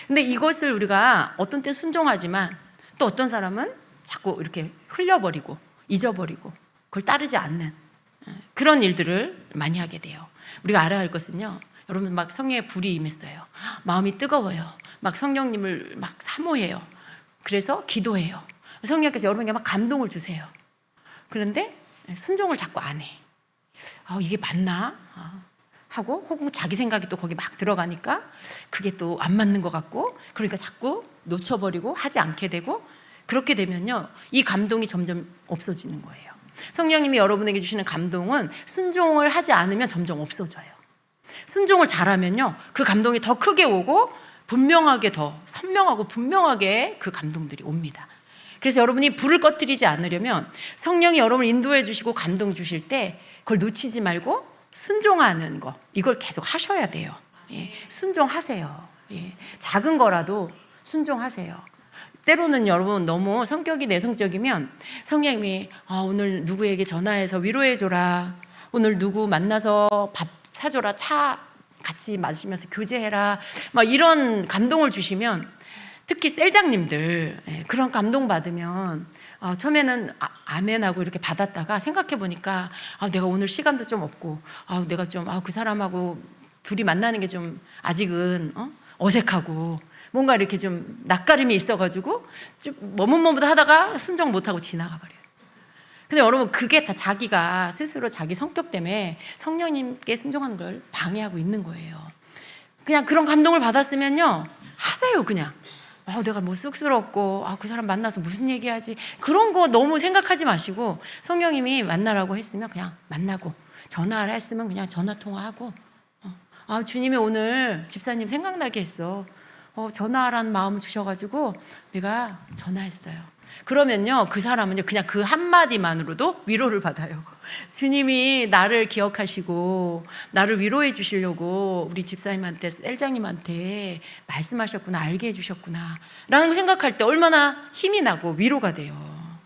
근데 이것을 우리가 어떤 때 순종하지만 또 어떤 사람은 자꾸 이렇게 흘려버리고 잊어버리고 그걸 따르지 않는 그런 일들을 많이 하게 돼요. 우리가 알아야 할 것은요, 여러분 막 성령의 불이 임했어요. 마음이 뜨거워요. 막 성령님을 막 사모해요. 그래서 기도해요. 성령께서 여러분에게 막 감동을 주세요. 그런데 순종을 자꾸 안 해. 이게 맞나? 하고 혹은 자기 생각이 또 거기 막 들어가니까 그게 또 안 맞는 것 같고, 그러니까 자꾸 놓쳐버리고 하지 않게 되고, 그렇게 되면요 이 감동이 점점 없어지는 거예요. 성령님이 여러분에게 주시는 감동은 순종을 하지 않으면 점점 없어져요. 순종을 잘하면요 그 감동이 더 크게 오고 분명하게 더 선명하고 분명하게 그 감동들이 옵니다. 그래서 여러분이 불을 꺼뜨리지 않으려면 성령이 여러분을 인도해 주시고 감동 주실 때 그걸 놓치지 말고 순종하는 거, 이걸 계속 하셔야 돼요. 순종하세요. 작은 거라도 순종하세요. 때로는 여러분 너무 성격이 내성적이면 성령님이 오늘 누구에게 전화해서 위로해줘라, 오늘 누구 만나서 밥 사줘라, 차 같이 마시면서 교제해라, 막 이런 감동을 주시면, 특히 셀장님들 그런 감동 받으면 처음에는 아멘하고 이렇게 받았다가 생각해 보니까 내가 오늘 시간도 좀 없고 내가 좀 그 사람하고 둘이 만나는 게 좀 아직은 어색하고 뭔가 이렇게 좀 낯가림이 있어가지고 좀 머뭇머뭇하다가 순종 못하고 지나가 버려요. 근데 여러분 그게 다 자기가 스스로 자기 성격 때문에 성령님께 순종하는 걸 방해하고 있는 거예요. 그냥 그런 감동을 받았으면요 하세요. 그냥 내가 뭐 쑥스럽고 그 사람 만나서 무슨 얘기하지, 그런 거 너무 생각하지 마시고 성령님이 만나라고 했으면 그냥 만나고, 전화를 했으면 그냥 전화 통화하고, 주님이 오늘 집사님 생각나게 했어. 전화하라는 마음을 주셔가지고 내가 전화했어요. 그러면요, 그 사람은요, 그냥 그 한마디만으로도 위로를 받아요. 주님이 나를 기억하시고 나를 위로해 주시려고 우리 집사님한테, 셀장님한테 말씀하셨구나, 알게 해주셨구나 라는 생각할 때 얼마나 힘이 나고 위로가 돼요.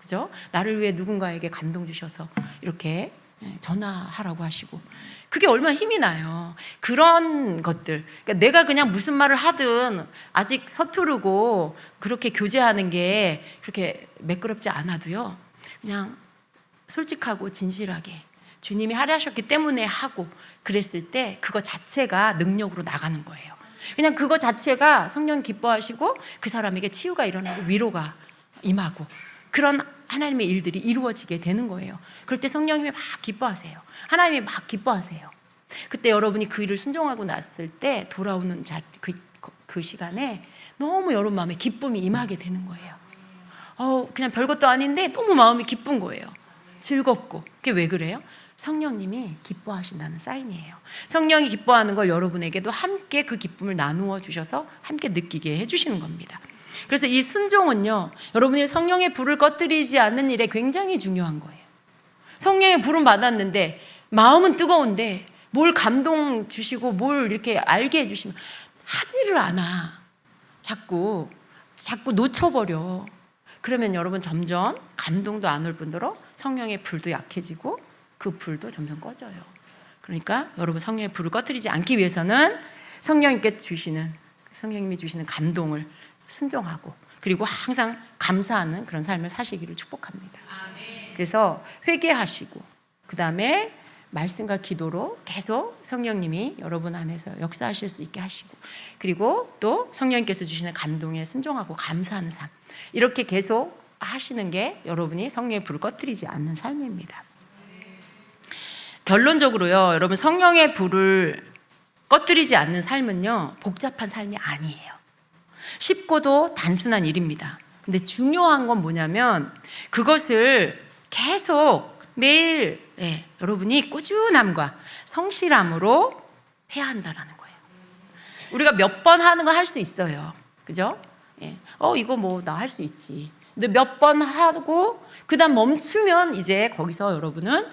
그죠? 나를 위해 누군가에게 감동 주셔서 이렇게 전화하라고 하시고, 그게 얼마나 힘이 나요. 그런 것들, 그러니까 내가 그냥 무슨 말을 하든 아직 서투르고 그렇게 교제하는 게 그렇게 매끄럽지 않아도요, 그냥 솔직하고 진실하게 주님이 하라셨기 때문에 하고 그랬을 때 그거 자체가 능력으로 나가는 거예요. 그냥 그거 자체가 성령 기뻐하시고 그 사람에게 치유가 일어나고 위로가 임하고 그런 하나님의 일들이 이루어지게 되는 거예요. 그럴 때 성령님이 막 기뻐하세요. 하나님이 막 기뻐하세요. 그때 여러분이 그 일을 순종하고 났을 때 돌아오는 그 시간에 너무 여러분 마음에 기쁨이 임하게 되는 거예요. 그냥 별것도 아닌데 너무 마음이 기쁜 거예요. 즐겁고. 그게 왜 그래요? 성령님이 기뻐하신다는 사인이에요. 성령이 기뻐하는 걸 여러분에게도 함께 그 기쁨을 나누어 주셔서 함께 느끼게 해주시는 겁니다. 그래서 이 순종은요, 여러분이 성령의 불을 꺼뜨리지 않는 일에 굉장히 중요한 거예요. 성령의 불은 받았는데 마음은 뜨거운데 뭘 감동 주시고 뭘 이렇게 알게 해주시면 하지를 않아. 자꾸 놓쳐버려. 그러면 여러분 점점 감동도 안 올 뿐더러 성령의 불도 약해지고 그 불도 점점 꺼져요. 그러니까 여러분 성령의 불을 꺼뜨리지 않기 위해서는 성령님이 주시는 감동을 순종하고, 그리고 항상 감사하는 그런 삶을 사시기를 축복합니다. 그래서 회개하시고, 그 다음에 말씀과 기도로 계속 성령님이 여러분 안에서 역사하실 수 있게 하시고, 그리고 또 성령님께서 주시는 감동에 순종하고 감사하는 삶, 이렇게 계속 하시는 게 여러분이 성령의 불을 꺼뜨리지 않는 삶입니다. 결론적으로요, 여러분 성령의 불을 꺼뜨리지 않는 삶은요, 복잡한 삶이 아니에요. 쉽고도 단순한 일입니다. 근데 중요한 건 뭐냐면 그것을 계속 매일 여러분이 꾸준함과 성실함으로 해야 한다는 거예요. 우리가 몇 번 하는 거 할 수 있어요. 그죠? 이거 뭐 나 할 수 있지. 근데 몇 번 하고 그 다음 멈추면 이제 거기서 여러분은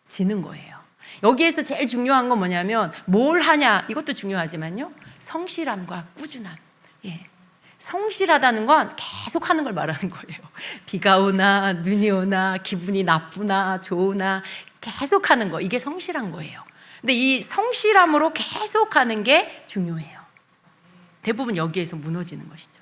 지는 거예요. 여기에서 제일 중요한 건 뭐냐면 뭘 하냐, 이것도 중요하지만요, 성실함과 꾸준함. 성실하다는 건 계속 하는 걸 말하는 거예요. 비가 오나 눈이 오나 기분이 나쁘나 좋으나 계속 하는 거, 이게 성실한 거예요. 근데 이 성실함으로 계속 하는 게 중요해요. 대부분 여기에서 무너지는 것이죠.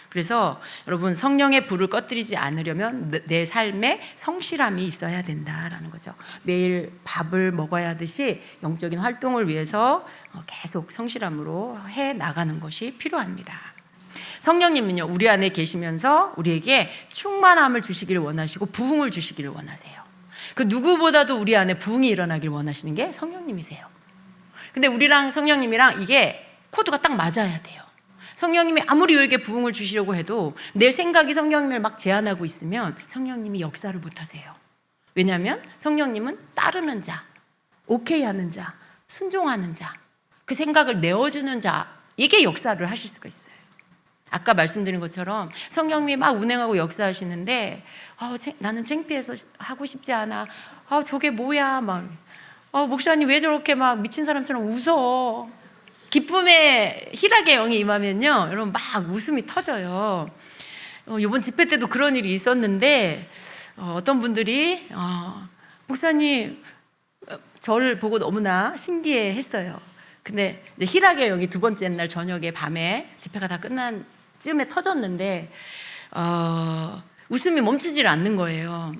그래서 여러분 성령의 불을 꺼뜨리지 않으려면 내 삶에 성실함이 있어야 된다라는 거죠. 매일 밥을 먹어야 하듯이 영적인 활동을 위해서 계속 성실함으로 해 나가는 것이 필요합니다. 성령님은요, 우리 안에 계시면서 우리에게 충만함을 주시기를 원하시고 부흥을 주시기를 원하세요. 그 누구보다도 우리 안에 부흥이 일어나길 원하시는 게 성령님이세요. 근데 우리랑 성령님이랑 이게 코드가 딱 맞아야 돼요. 성령님이 아무리 우리에게 부흥을 주시려고 해도 내 생각이 성령님을 막 제한하고 있으면 성령님이 역사를 못 하세요. 왜냐하면 성령님은 따르는 자, 오케이 하는 자, 순종하는 자, 그 생각을 내어주는 자, 이게 역사를 하실 수가 있어요. 아까 말씀드린 것처럼 성령님이 막 운행하고 역사하시는데 나는 창피해서 하고 싶지 않아. 저게 뭐야? 막 목사님 왜 저렇게 막 미친 사람처럼 웃어? 기쁨의 희락의 영이 임하면요, 여러분 막 웃음이 터져요. 이번 집회 때도 그런 일이 있었는데 어떤 분들이 목사님 저를 보고 너무나 신기해했어요. 근데 이제 희락의 영이 두 번째 날 저녁에 밤에 집회가 다 끝난 쯤에 터졌는데 웃음이 멈추질 않는 거예요.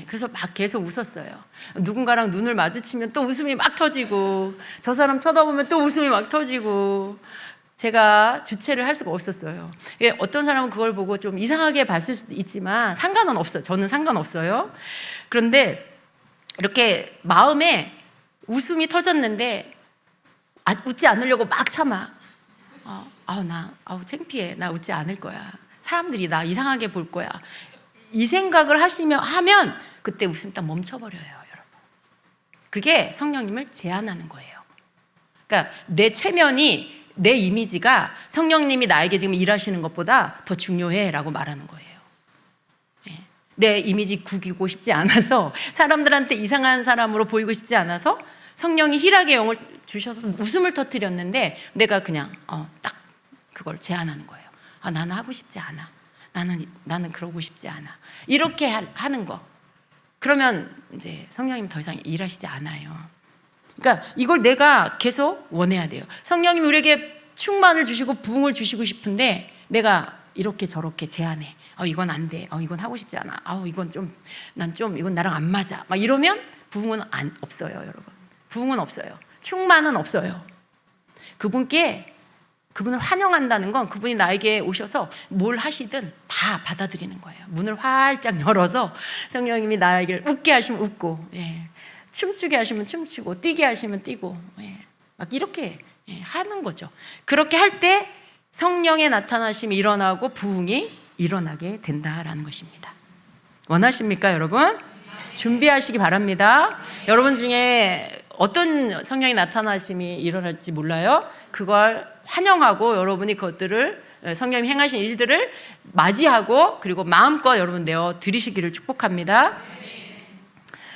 그래서 막 계속 웃었어요. 누군가랑 눈을 마주치면 또 웃음이 막 터지고, 저 사람 쳐다보면 또 웃음이 막 터지고, 제가 주체를 할 수가 없었어요. 어떤 사람은 그걸 보고 좀 이상하게 봤을 수도 있지만 상관은 없어요. 저는 상관없어요. 그런데 이렇게 마음에 웃음이 터졌는데 웃지 않으려고 막 참아. 창피해. 나 웃지 않을 거야. 사람들이 나 이상하게 볼 거야. 이 생각을 하면 그때 웃음이 딱 멈춰버려요, 여러분. 그게 성령님을 제한하는 거예요. 그러니까 내 체면이, 내 이미지가 성령님이 나에게 지금 일하시는 것보다 더 중요해라고 말하는 거예요. 내 이미지 구기고 싶지 않아서, 사람들한테 이상한 사람으로 보이고 싶지 않아서 성령이 희락의 영을 주셔서 웃음을 터뜨렸는데 내가 그냥 딱 그걸 제한하는 거예요. 나는 하고 싶지 않아. 나는 그러고 싶지 않아. 이렇게 하는 거. 그러면 이제 성령님 더 이상 일하시지 않아요. 그러니까 이걸 내가 계속 원해야 돼요. 성령님이 우리에게 충만을 주시고 부흥을 주시고 싶은데 내가 이렇게 저렇게 제한해. 이건 안 돼. 이건 하고 싶지 않아. 이건 이건 나랑 안 맞아. 막 이러면 부흥은 없어요, 여러분. 부흥은 없어요. 충만은 없어요. 그분을 환영한다는 건 그분이 나에게 오셔서 뭘 하시든 다 받아들이는 거예요. 문을 활짝 열어서 성령님이 나에게 웃게 하시면 웃고, 춤추게 하시면 춤추고, 뛰게 하시면 뛰고, 막 이렇게 하는 거죠. 그렇게 할 때 성령의 나타나심이 일어나고 부흥이 일어나게 된다라는 것입니다. 원하십니까, 여러분? 준비하시기 바랍니다. 여러분 중에 어떤 성령의 나타나심이 일어날지 몰라요. 그걸 환영하고 여러분이 그것들을, 성령이 행하신 일들을 맞이하고 그리고 마음껏 여러분 내어 드리시기를 축복합니다.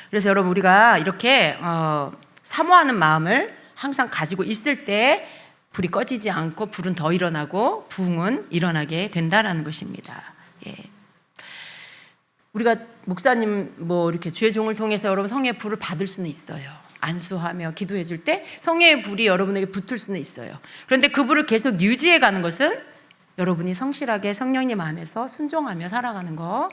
그래서 여러분, 우리가 이렇게 사모하는 마음을 항상 가지고 있을 때 불이 꺼지지 않고 불은 더 일어나고 부흥은 일어나게 된다라는 것입니다. 우리가 목사님 이렇게 주의 종을 통해서 여러분 성령의 불을 받을 수는 있어요. 안수하며 기도해 줄 때 성령의 불이 여러분에게 붙을 수는 있어요. 그런데 그 불을 계속 유지해 가는 것은 여러분이 성실하게 성령님 안에서 순종하며 살아가는 거,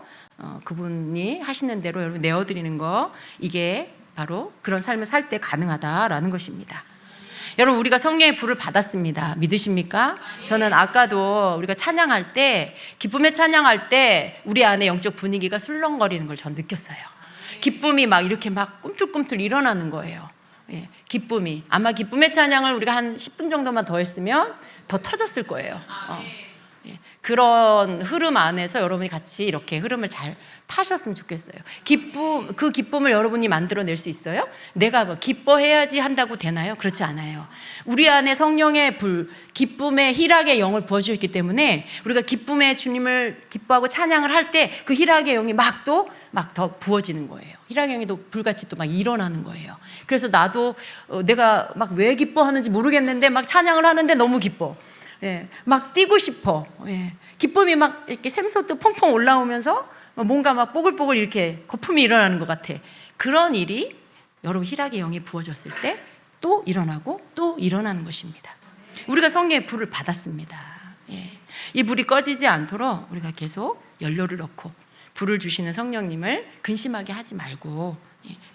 그분이 하시는 대로 여러분 내어드리는 거, 이게 바로 그런 삶을 살 때 가능하다라는 것입니다. 여러분, 우리가 성령의 불을 받았습니다. 믿으십니까? 저는 아까도 우리가 찬양할 때, 기쁨의 찬양할 때 우리 안에 영적 분위기가 술렁거리는 걸 전 느꼈어요. 기쁨이 막 이렇게 막 꿈틀꿈틀 일어나는 거예요. 기쁨이. 아마 기쁨의 찬양을 우리가 한 10분 정도만 더 했으면 더 터졌을 거예요. 그런 흐름 안에서 여러분이 같이 이렇게 흐름을 잘 타셨으면 좋겠어요. 그 기쁨을 여러분이 만들어낼 수 있어요? 내가 기뻐해야지 한다고 되나요? 그렇지 않아요. 우리 안에 성령의 불, 기쁨의 희락의 영을 부어주셨기 때문에 우리가 기쁨의 주님을 기뻐하고 찬양을 할 때 그 희락의 영이 막 더 부어지는 거예요. 희락의 영이 또 불같이 또 막 일어나는 거예요. 그래서 나도 내가 막 왜 기뻐하는지 모르겠는데 막 찬양을 하는데 너무 기뻐. 막 뛰고 싶어. 기쁨이 막 이렇게 샘솟도 펑펑 올라오면서 뭔가 막 뽀글뽀글 이렇게 거품이 일어나는 것 같아. 그런 일이 여러분 희락의 영이 부어졌을 때 또 일어나고 또 일어나는 것입니다. 우리가 성령의 불을 받았습니다. 이 불이 꺼지지 않도록 우리가 계속 연료를 넣고 불을 주시는 성령님을 근심하게 하지 말고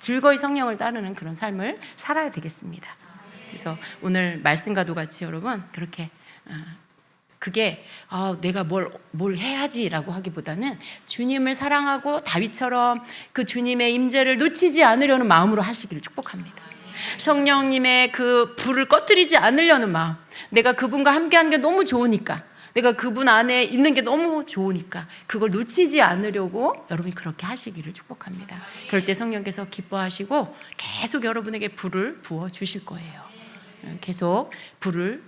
즐거이 성령을 따르는 그런 삶을 살아야 되겠습니다. 그래서 오늘 말씀과도 같이 여러분 그렇게 그게 내가 뭘 해야지라고 하기보다는 주님을 사랑하고 다윗처럼 그 주님의 임재를 놓치지 않으려는 마음으로 하시기를 축복합니다. 성령님의 그 불을 꺼뜨리지 않으려는 마음, 내가 그분과 함께하는 게 너무 좋으니까, 내가 그분 안에 있는 게 너무 좋으니까 그걸 놓치지 않으려고 여러분이 그렇게 하시기를 축복합니다. 그럴 때 성령께서 기뻐하시고 계속 여러분에게 불을 부어주실 거예요. 계속 불을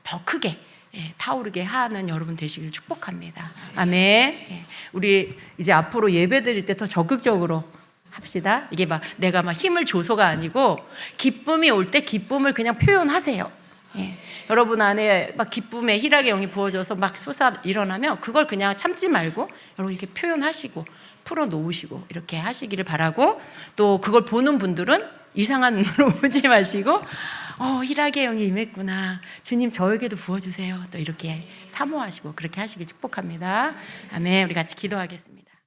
더 크게 타오르게 하는 여러분 되시길 축복합니다. 아멘. 우리 이제 앞으로 예배 드릴 때 더 적극적으로 합시다. 이게 내가 힘을 줘서가 아니고 기쁨이 올 때 기쁨을 그냥 표현하세요. 여러분 안에 기쁨의 희락의 영이 부어져서 솟아 일어나면 그걸 그냥 참지 말고 여러분 이렇게 표현하시고 풀어놓으시고 이렇게 하시기를 바라고, 또 그걸 보는 분들은 이상한 눈으로 보지 마시고 희락의 영이 임했구나, 주님 저에게도 부어주세요, 또 이렇게 사모하시고 그렇게 하시길 축복합니다. 아멘. 우리 같이 기도하겠습니다.